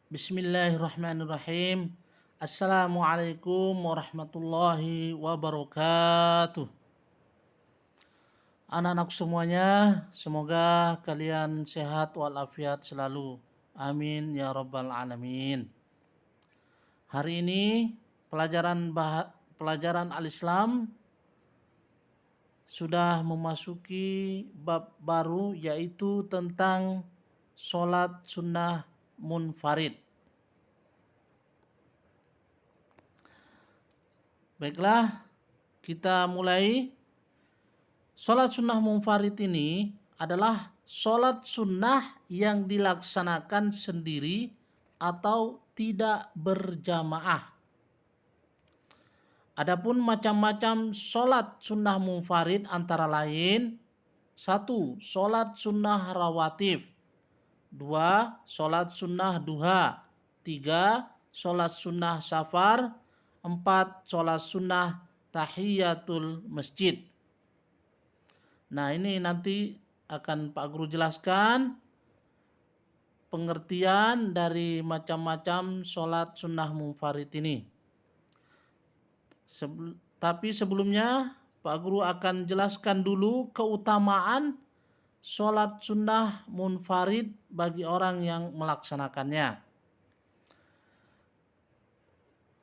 Bismillahirrahmanirrahim. Assalamualaikum warahmatullahi wabarakatuh. Anak-anak semuanya, semoga kalian sehat walafiat selalu. Amin ya rabbal alamin. Hari ini pelajaran Al-Islam sudah memasuki bab baru, yaitu tentang sholat sunnah munfarid. Baiklah, kita mulai. Sholat sunnah munfarid ini adalah sholat sunnah yang dilaksanakan sendiri atau tidak berjamaah. Adapun macam-macam sholat sunnah munfarid antara lain: 1. Sholat sunnah rawatib. 2. Sholat sunnah duha. 3. Sholat sunnah safar. 4. Sholat sunnah tahiyatul masjid. Nah, ini nanti akan Pak Guru jelaskan pengertian dari macam-macam sholat sunnah munfarid ini. Tapi sebelumnya Pak Guru akan jelaskan dulu keutamaan sholat sunnah munfarid bagi orang yang melaksanakannya.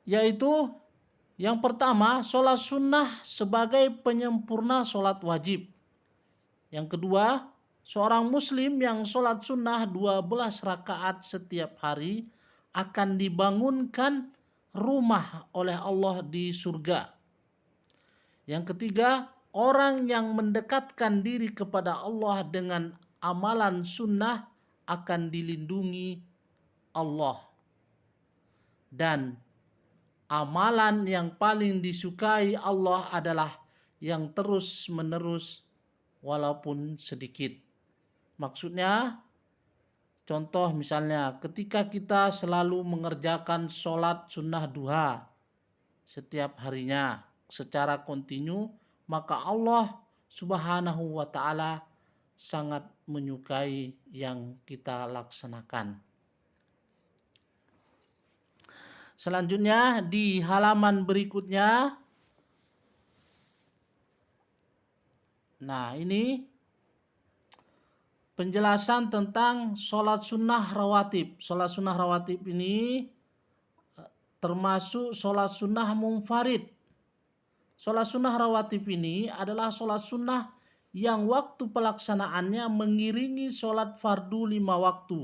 Yaitu yang pertama, sholat sunnah sebagai penyempurna sholat wajib. Yang kedua, seorang muslim yang sholat sunnah 12 rakaat setiap hari akan dibangunkan rumah oleh Allah di surga. Yang ketiga, orang yang mendekatkan diri kepada Allah dengan amalan sunnah akan dilindungi Allah. Dan amalan yang paling disukai Allah adalah yang terus menerus walaupun sedikit. Maksudnya, contoh misalnya ketika kita selalu mengerjakan sholat sunnah duha setiap harinya secara kontinu, maka Allah subhanahu wa ta'ala sangat menyukai yang kita laksanakan. Selanjutnya di halaman berikutnya, nah ini penjelasan tentang sholat sunnah rawatib. Sholat sunnah rawatib ini termasuk sholat sunnah munfarid. Sholat sunnah rawatib ini adalah sholat sunnah yang waktu pelaksanaannya mengiringi sholat fardu 5 waktu,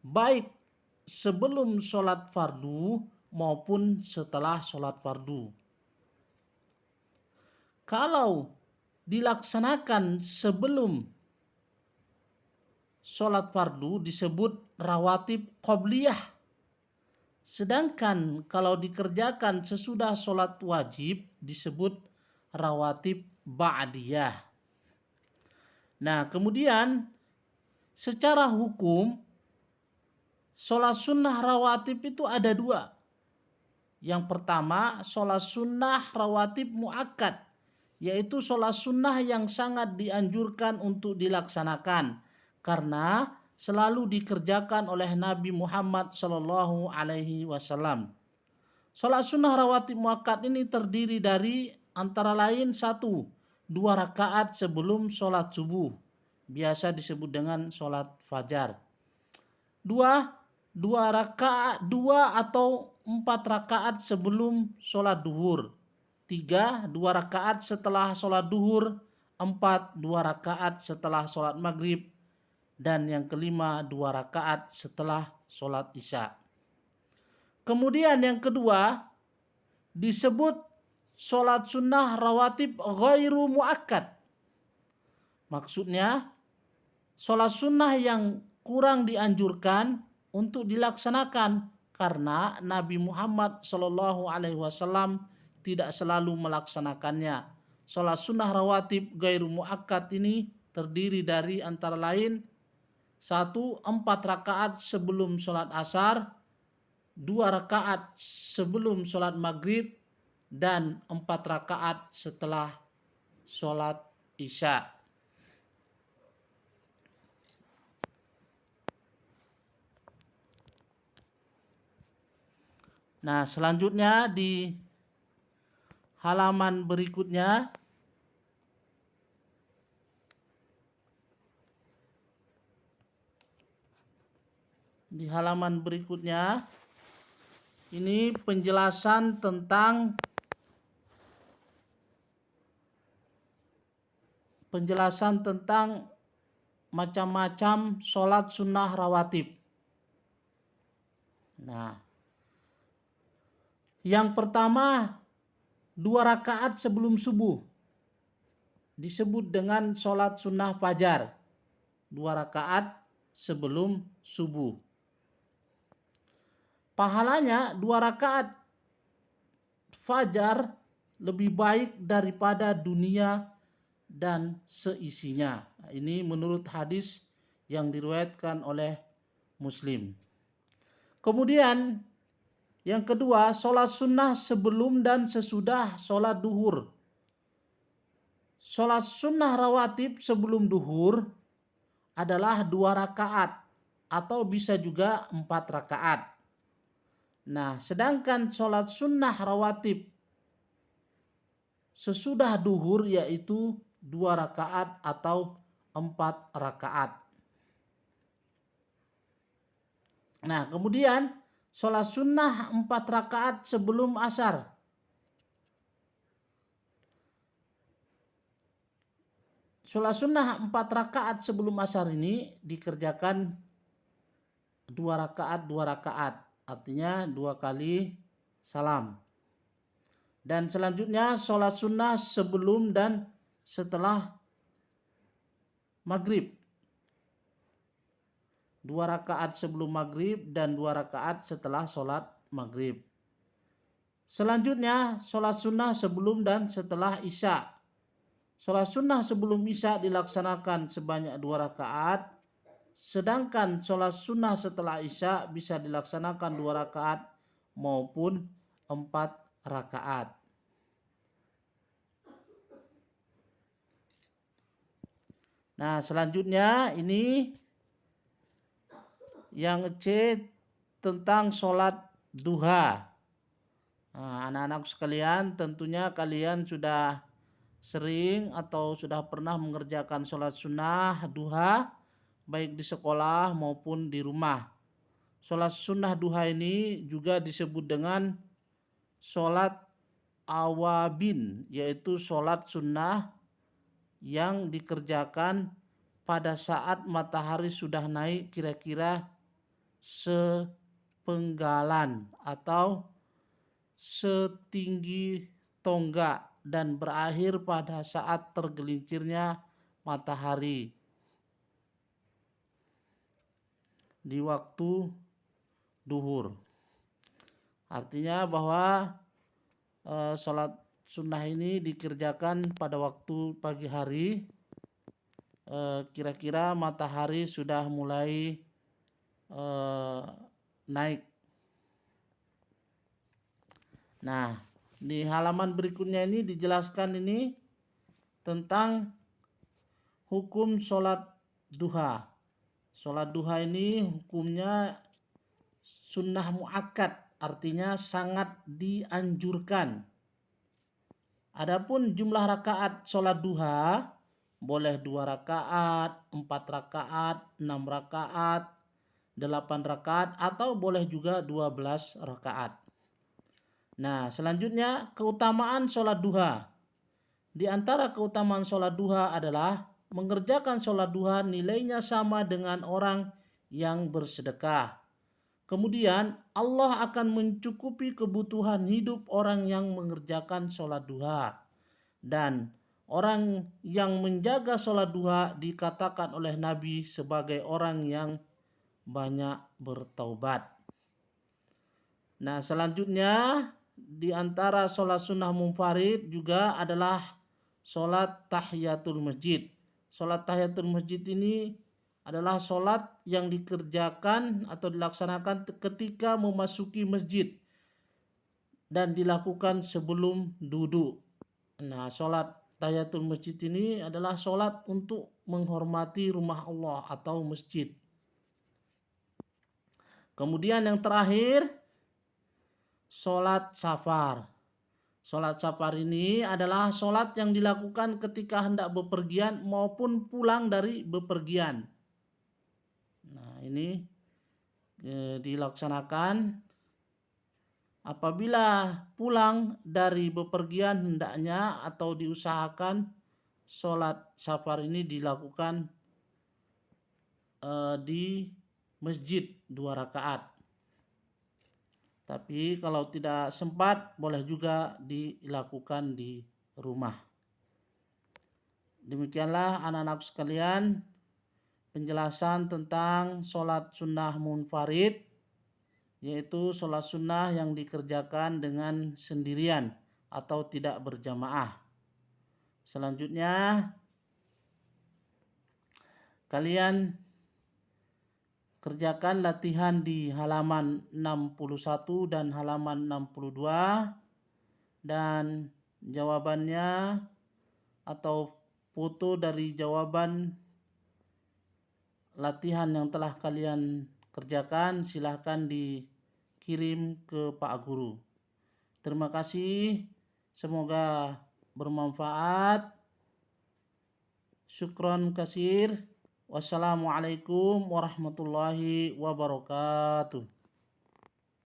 baik sebelum sholat fardu maupun setelah sholat fardu. Kalau dilaksanakan sebelum sholat fardu disebut rawatib qobliyah. Sedangkan kalau dikerjakan sesudah sholat wajib disebut rawatib ba'diyah. Nah, kemudian secara hukum sholat sunnah rawatib itu ada 2. Yang pertama, sholat sunnah rawatib muakkad, yaitu sholat sunnah yang sangat dianjurkan untuk dilaksanakan karena selalu dikerjakan oleh Nabi Muhammad Shallallahu Alaihi Wasallam. Sholat sunnah rawatib muakkad ini terdiri dari antara lain: 1. 2 rakaat sebelum sholat subuh, biasa disebut dengan sholat fajar. 2. 2 atau 4 rakaat sebelum sholat duhur. 3. 2 rakaat setelah sholat duhur. 4. 2 rakaat setelah sholat maghrib. Dan yang kelima, 2 rakaat setelah sholat isya. Kemudian yang kedua disebut sholat sunnah rawatib ghairu muakkad. Maksudnya sholat sunnah yang kurang dianjurkan untuk dilaksanakan karena Nabi Muhammad SAW tidak selalu melaksanakannya. Sholat sunnah rawatib ghairu muakkad ini terdiri dari antara lain: 1. 4 rakaat sebelum sholat asar, 2 rakaat sebelum sholat maghrib, dan 4 rakaat setelah sholat isya. Nah, selanjutnya di halaman berikutnya ini penjelasan tentang macam-macam sholat sunnah rawatib. Nah, yang pertama 2 rakaat sebelum subuh disebut dengan sholat sunnah fajar. 2 rakaat sebelum subuh. Pahalanya 2 rakaat fajar lebih baik daripada dunia dan seisinya. Ini menurut hadis yang diriwayatkan oleh Muslim. Kemudian yang kedua, sholat sunnah sebelum dan sesudah sholat duhur. Sholat sunnah rawatib sebelum duhur adalah 2 rakaat atau bisa juga 4 rakaat. Nah, sedangkan sholat sunnah rawatib sesudah duhur yaitu 2 rakaat atau 4 rakaat. Nah, kemudian sholat sunnah 4 rakaat sebelum asar. Sholat sunnah 4 rakaat sebelum asar ini dikerjakan 2 rakaat, artinya 2 kali salam. Dan selanjutnya sholat sunnah sebelum dan setelah maghrib. 2 rakaat sebelum maghrib dan 2 rakaat setelah sholat maghrib. Selanjutnya sholat sunnah sebelum dan setelah isya. Sholat sunnah sebelum isya dilaksanakan sebanyak 2 rakaat. Sedangkan sholat sunnah setelah isya bisa dilaksanakan 2 rakaat maupun 4 rakaat. Nah, selanjutnya ini yang C tentang sholat duha. Nah, anak-anak sekalian, tentunya kalian sudah sering atau sudah pernah mengerjakan sholat sunnah duha baik di sekolah maupun di rumah. Sholat sunnah duha ini juga disebut dengan sholat awabin, yaitu sholat sunnah yang dikerjakan pada saat matahari sudah naik kira-kira sepenggalan atau setinggi tonggak dan berakhir pada saat tergelincirnya matahari di waktu duhur. Artinya bahwa sholat sunnah ini dikerjakan pada waktu pagi hari, kira-kira matahari sudah mulai naik. Nah, di halaman berikutnya ini dijelaskan ini tentang hukum sholat duha. Sholat duha ini hukumnya sunnah muakkad, artinya sangat dianjurkan. Adapun jumlah rakaat sholat duha boleh 2 rakaat, 4 rakaat, 6 rakaat, 8 rakaat atau boleh juga 12 rakaat. Nah, selanjutnya keutamaan sholat duha. Di antara keutamaan sholat duha adalah mengerjakan sholat duha nilainya sama dengan orang yang bersedekah. Kemudian Allah akan mencukupi kebutuhan hidup orang yang mengerjakan sholat duha. Dan orang yang menjaga sholat duha dikatakan oleh Nabi sebagai orang yang banyak bertaubat. Nah, selanjutnya di antara sholat sunnah munfarid juga adalah sholat tahiyatul masjid. Sholat tahiyatul masjid ini adalah sholat yang dikerjakan atau dilaksanakan ketika memasuki masjid dan dilakukan sebelum duduk. Nah, sholat tahiyatul masjid ini adalah sholat untuk menghormati rumah Allah atau masjid. Kemudian yang terakhir, sholat safar. Sholat safar ini adalah sholat yang dilakukan ketika hendak bepergian maupun pulang dari bepergian. Nah, ini dilaksanakan apabila pulang dari bepergian hendaknya atau diusahakan sholat safar ini dilakukan di masjid 2 rakaat. Tapi kalau tidak sempat boleh juga dilakukan di rumah. Demikianlah anak-anak sekalian penjelasan tentang sholat sunnah munfarid, yaitu sholat sunnah yang dikerjakan dengan sendirian atau tidak berjamaah. Selanjutnya kalian kerjakan latihan di halaman 61 dan halaman 62 dan jawabannya atau foto dari jawaban latihan yang telah kalian kerjakan silahkan dikirim ke Pak Guru. Terima kasih, semoga bermanfaat. Syukron kasir. Wassalamualaikum warahmatullahi wabarakatuh.